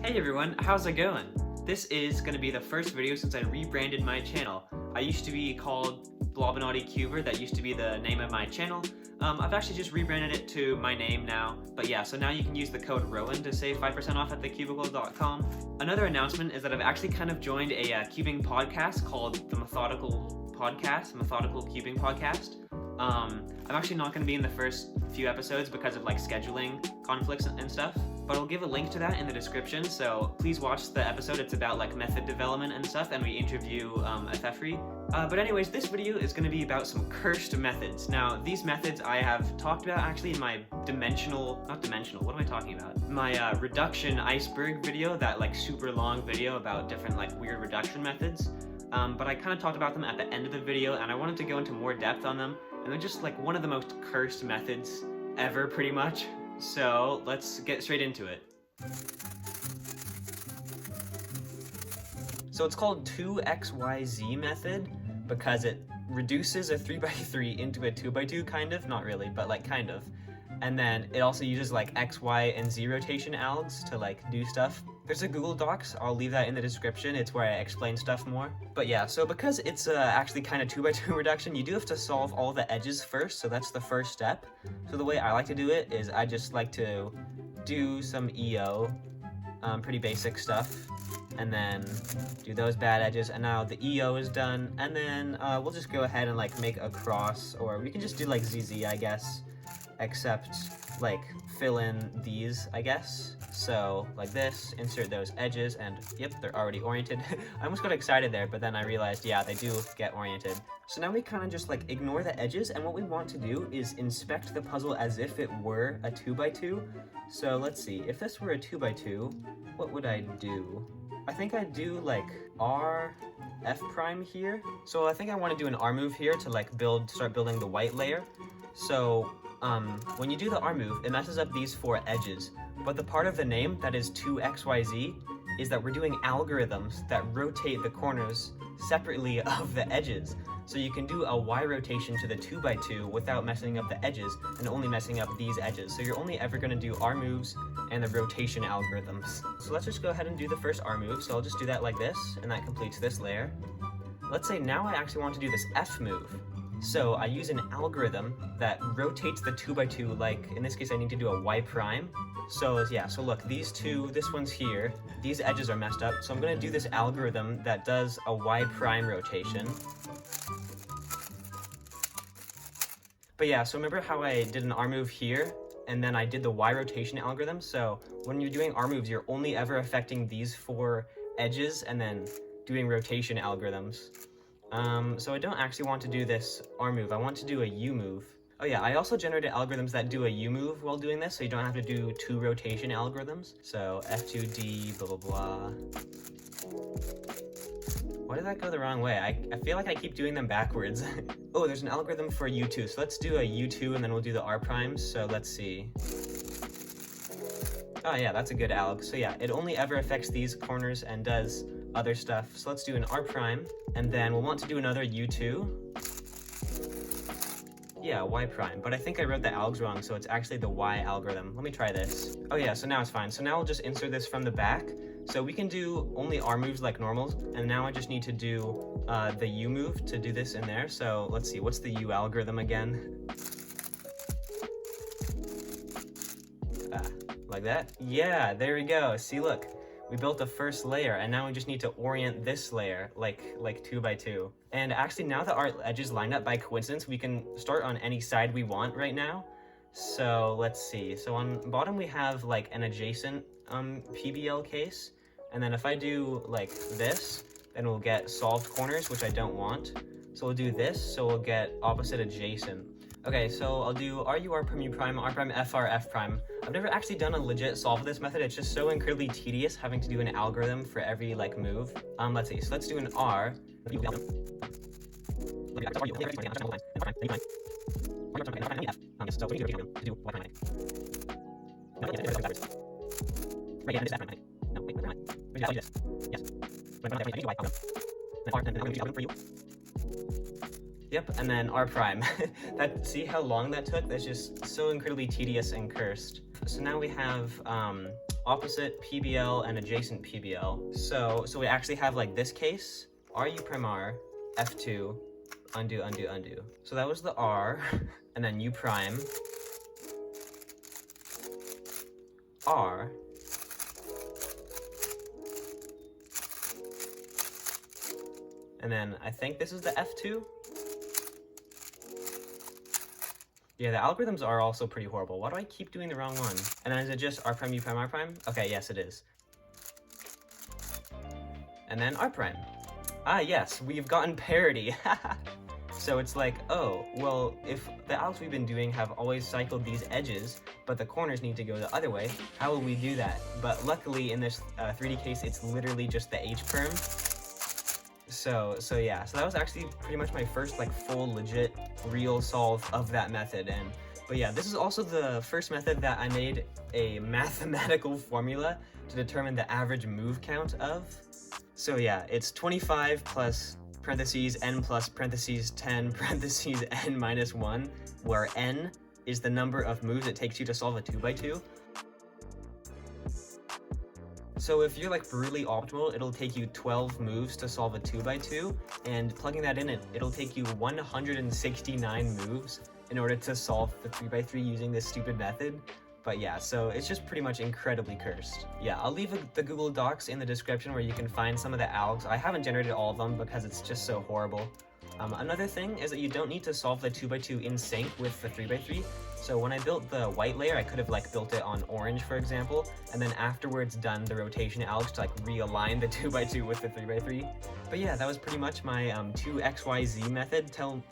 Hey everyone, how's it going? This is going to be the first video since I rebranded my channel. I used to be called Blobinati Cuber, that used to be the name of my channel. I've actually just rebranded it to my name now, but yeah, so now you can use the code ROWAN to save 5% off at thecubicle.com. Another announcement is that I've actually kind of joined a cubing podcast called the Methodical Cubing Podcast. I'm actually not going to be in the first few episodes because of like scheduling conflicts and stuff, but I'll give a link to that in the description, so please watch the episode. It's about like method development and stuff, and we interview Efefri. But anyways, this video is going to be about some cursed methods. Now, these methods I have talked about actually in my my reduction iceberg video, that like super long video about different like weird reduction methods. But I kind of talked about them at the end of the video, and I wanted to go into more depth on them, and they're just like one of the most cursed methods ever, pretty much. So let's get straight into it. So it's called 2xyz method because it reduces a 3x3 into a 2x2, kind of, not really, but like kind of. And then it also uses like x, y, and z rotation algs to like do stuff. There's a Google Docs, I'll leave that in the description, it's where I explain stuff more. But yeah, so because it's actually kind of 2x2 reduction, you do have to solve all the edges first, so that's the first step. So the way I like to do it is I just like to do some EO, pretty basic stuff, and then do those bad edges, and now the EO is done, and then we'll just go ahead and like make a cross, or we can just do like ZZ, I guess, except like fill in these, I guess. So like this, insert those edges, and yep, they're already oriented. I almost got excited there, but then I realized, yeah, they do get oriented. So now we kind of just like ignore the edges, and what we want to do is inspect the puzzle as if it were a 2x2. So let's see, if this were a 2x2, what would I do? I think I'd do like R, F prime here. So I think I want to do an R move here to like start building the white layer. So when you do the R move, it messes up these four edges, but the part of the name that is 2xyz is that we're doing algorithms that rotate the corners separately of the edges. So you can do a Y rotation to the 2x2 without messing up the edges and only messing up these edges. So you're only ever going to do R moves and the rotation algorithms. So let's just go ahead and do the first R move. So I'll just do that like this, and that completes this layer. Let's say now I actually want to do this F move. So I use an algorithm that rotates the 2x2, like in this case I need to do a Y prime. So yeah, so look, these two, this one's here, these edges are messed up, so I'm going to do this algorithm that does a Y prime rotation. But yeah, so remember how I did an R move here, and then I did the Y rotation algorithm? So when you're doing R moves, you're only ever affecting these four edges and then doing rotation algorithms. So I don't actually want to do this R move, I want to do a U move. Oh yeah, I also generated algorithms that do a U move while doing this, so you don't have to do two rotation algorithms. So F2D, blah blah blah. Why did that go the wrong way? I feel like I keep doing them backwards. Oh, there's an algorithm for U2, so let's do a U2 and then we'll do the R primes, so let's see. Oh yeah, that's a good alg. So yeah, it only ever affects these corners and does other stuff. So let's do an R prime, and then we'll want to do another U2. Yeah, Y prime, but I think I wrote the algs wrong, so it's actually the Y algorithm. Let me try this. Oh yeah, so now it's fine. So now we'll just insert this from the back. So we can do only R moves like normal, and now I just need to do the U move to do this in there. So let's see, what's the U algorithm again? Like that? Yeah, there we go. See, look. We built the first layer, and now we just need to orient this layer like 2x2. And actually, now that our edges lined up by coincidence, we can start on any side we want right now. So let's see. So on bottom we have like an adjacent PBL case, and then if I do like this, then we'll get solved corners, which I don't want. So we'll do this, so we'll get opposite adjacent. Okay, so I'll do RU, R prime, U prime, R prime, FR, F prime. I've never actually done a legit solve of this method. It's just so incredibly tedious having to do an algorithm for every like move. Let's see, so let's do an R. Yep, and then R prime. See how long that took? That's just so incredibly tedious and cursed. So now we have opposite PBL and adjacent PBL. So we actually have like this case, RU prime R, F2, undo, undo, undo. So that was the R, and then U prime, R, and then I think this is the F2. Yeah, the algorithms are also pretty horrible. Why do I keep doing the wrong one? And then is it just R prime, U prime, R prime? Okay, yes it is. And then R prime. Ah yes, we've gotten parity. So it's like, oh, well, if the algs we've been doing have always cycled these edges, but the corners need to go the other way, how will we do that? But luckily in this 3D case, it's literally just the H perm. So yeah, so that was actually pretty much my first like full legit real solve of that method. But yeah, this is also the first method that I made a mathematical formula to determine the average move count of. So yeah, it's 25 plus parentheses n plus parentheses 10 parentheses n minus 1, where n is the number of moves it takes you to solve a 2x2. So if you're like brutally optimal, it'll take you 12 moves to solve a 2x2, and plugging that in, it'll take you 169 moves in order to solve the 3x3 using this stupid method. But yeah, so it's just pretty much incredibly cursed. Yeah, I'll leave the Google Docs in the description where you can find some of the algs. I haven't generated all of them because it's just so horrible. Another thing is that you don't need to solve the 2x2 in sync with the 3x3. So when I built the white layer, I could have like built it on orange, for example, and then afterwards done the rotation algs to like realign the 2x2 with the 3x3. But yeah, that was pretty much my 2xyz method. Tell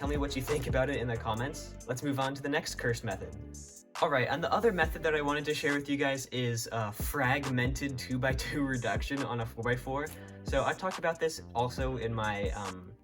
me what you think about it in the comments. Let's move on to the next cursed method. Alright, and the other method that I wanted to share with you guys is fragmented 2x2 reduction on a 4x4. So I talked about this also in my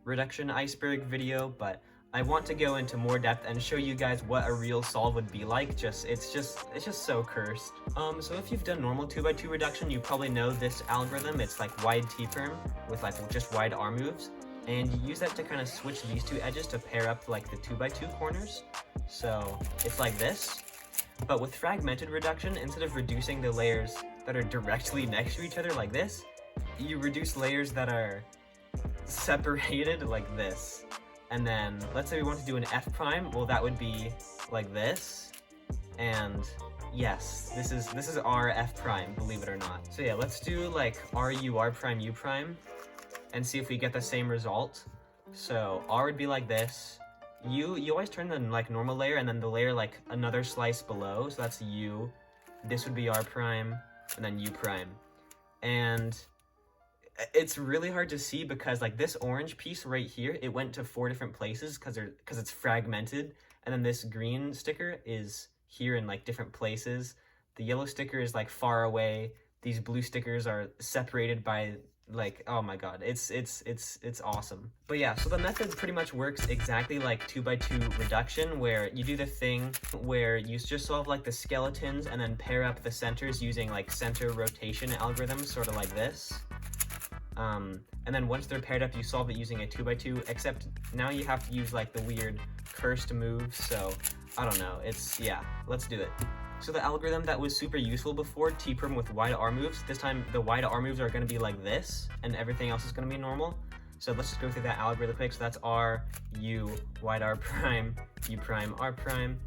reduction iceberg video, but I want to go into more depth and show you guys what a real solve would be like. It's just so cursed. So if you've done normal 2x2 reduction, you probably know this algorithm. It's like wide T-perm with like just wide R moves, and you use that to kind of switch these two edges to pair up like the 2x2 corners. So it's like this. But with fragmented reduction, instead of reducing the layers that are directly next to each other like this, you reduce layers that are separated like this. And then let's say we want to do an F prime, well that would be like this. And yes, this is our F prime, believe it or not. So yeah, let's do like RU, R prime, U prime, and see if we get the same result. So R would be like this. You always turn the like normal layer and then the layer like another slice below, so that's U. This would be R prime, and then U prime. And it's really hard to see because like this orange piece right here, it went to 4 different places because it's fragmented, and then this green sticker is here in like different places. The yellow sticker is like far away. These blue stickers are separated by like, oh my god, it's awesome. But yeah, so the method pretty much works exactly like 2x2 reduction, where you do the thing where you just solve like the skeletons and then pair up the centers using like center rotation algorithms, sort of like this. And then once they're paired up, you solve it using a 2x2, except now you have to use like the weird cursed moves, so I don't know, yeah, let's do it. So the algorithm that was super useful before, T-perm with wide R moves, this time the wide R moves are going to be like this, and everything else is going to be normal. So let's just go through that algorithm quick. So that's R, U, wide R prime, U prime, R prime,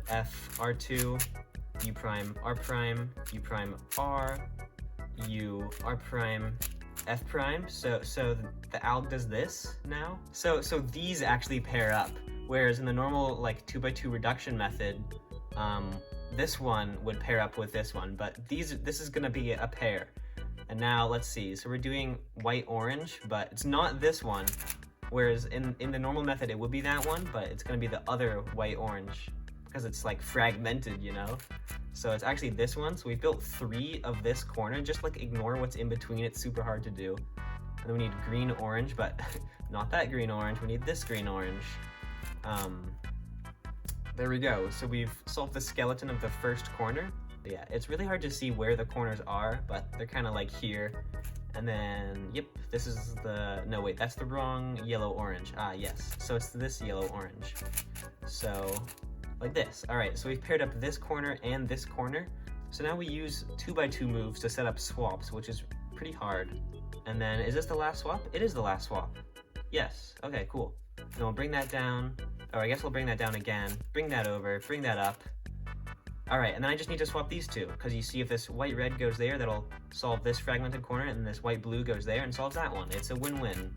F, R2, U prime, R prime, U prime, R, U, R prime, F prime. So the alg does this now. So these actually pair up, whereas in the normal like 2x2 reduction method, this one would pair up with this one, but this is gonna be a pair. And now let's see, so we're doing white orange, but it's not this one, whereas in the normal method it would be that one, but it's gonna be the other white orange because it's like fragmented, you know? So it's actually this one. So we built 3 of this corner. Just like ignore what's in between, it's super hard to do. And then we need green orange, but not that green orange, we need this green orange. There we go. So we've solved the skeleton of the first corner. But yeah, it's really hard to see where the corners are, but they're kind of like here. And then, yep, this is no wait, that's the wrong yellow-orange. Ah, yes, so it's this yellow-orange. So, like this. All right, so we've paired up this corner and this corner. So now we use 2x2 moves to set up swaps, which is pretty hard. And then, is this the last swap? It is the last swap. Yes, okay, cool. Then we'll bring that down. Oh, I guess we'll bring that down again. Bring that over, bring that up. All right, and then I just need to swap these two, because you see if this white-red goes there, that'll solve this fragmented corner, and this white-blue goes there and solves that one. It's a win-win.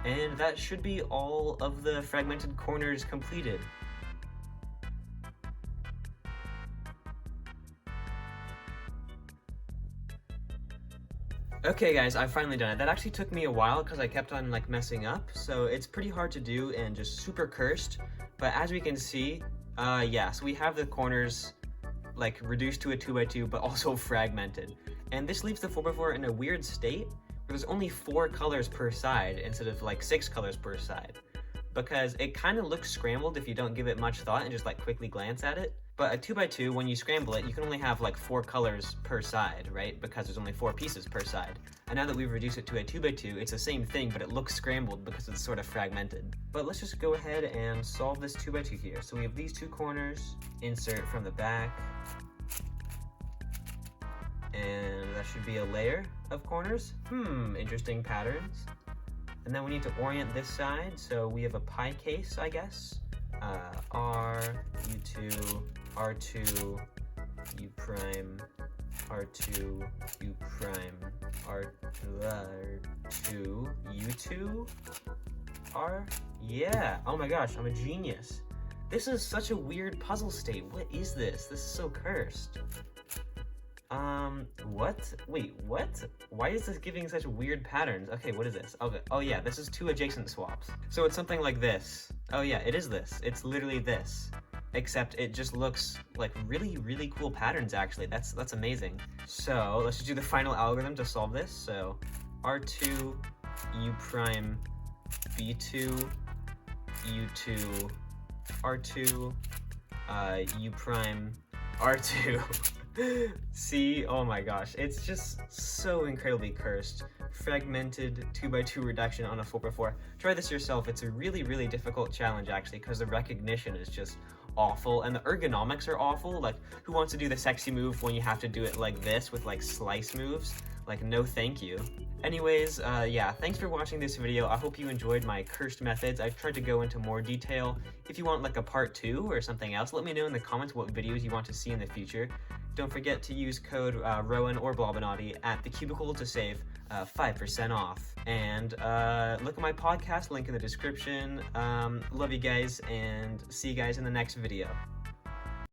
And that should be all of the fragmented corners completed. Okay guys, I've finally done it. That actually took me a while because I kept on like messing up, so it's pretty hard to do and just super cursed. But as we can see, yeah, so we have the corners like reduced to a 2x2 but also fragmented. And this leaves the 4x4 in a weird state where there's only 4 colors per side instead of like 6 colors per side. Because it kind of looks scrambled if you don't give it much thought and just like quickly glance at it. But a 2x2, when you scramble it, you can only have like 4 colors per side, right? Because there's only 4 pieces per side. And now that we've reduced it to a 2x2, it's the same thing, but it looks scrambled because it's sort of fragmented. But let's just go ahead and solve this 2x2 here. So we have these 2 corners, insert from the back, and that should be a layer of corners. Interesting patterns. And then we need to orient this side, so we have a pi case, I guess. R, U2, R2, U prime, R2, U prime, R2, U2, R? Yeah, oh my gosh, I'm a genius. This is such a weird puzzle state. What is this? This is so cursed. What? Wait, what? Why is this giving such weird patterns? Okay, what is this? Okay, oh yeah, this is 2 adjacent swaps. So it's something like this. Oh yeah, it is this. It's literally this. Except it just looks like really, really cool patterns actually. That's amazing. So let's just do the final algorithm to solve this. So R2, U prime, B2, U2, R2, U prime, R2. See, oh my gosh, it's just so incredibly cursed. Fragmented 2x2 reduction on a 4x4. Try this yourself. It's a really, really difficult challenge actually, because the recognition is just awful and the ergonomics are awful. Like, who wants to do the sexy move when you have to do it like this with like slice moves? Like, no thank you. Anyways, yeah, thanks for watching this video. I hope you enjoyed my cursed methods. I've tried to go into more detail. If you want like a part 2 or something else, let me know in the comments what videos you want to see in the future. Don't forget to use code Rowan or Blobinati at the Cubicle to save 5% off. And look at my podcast, link in the description. Love you guys, and see you guys in the next video.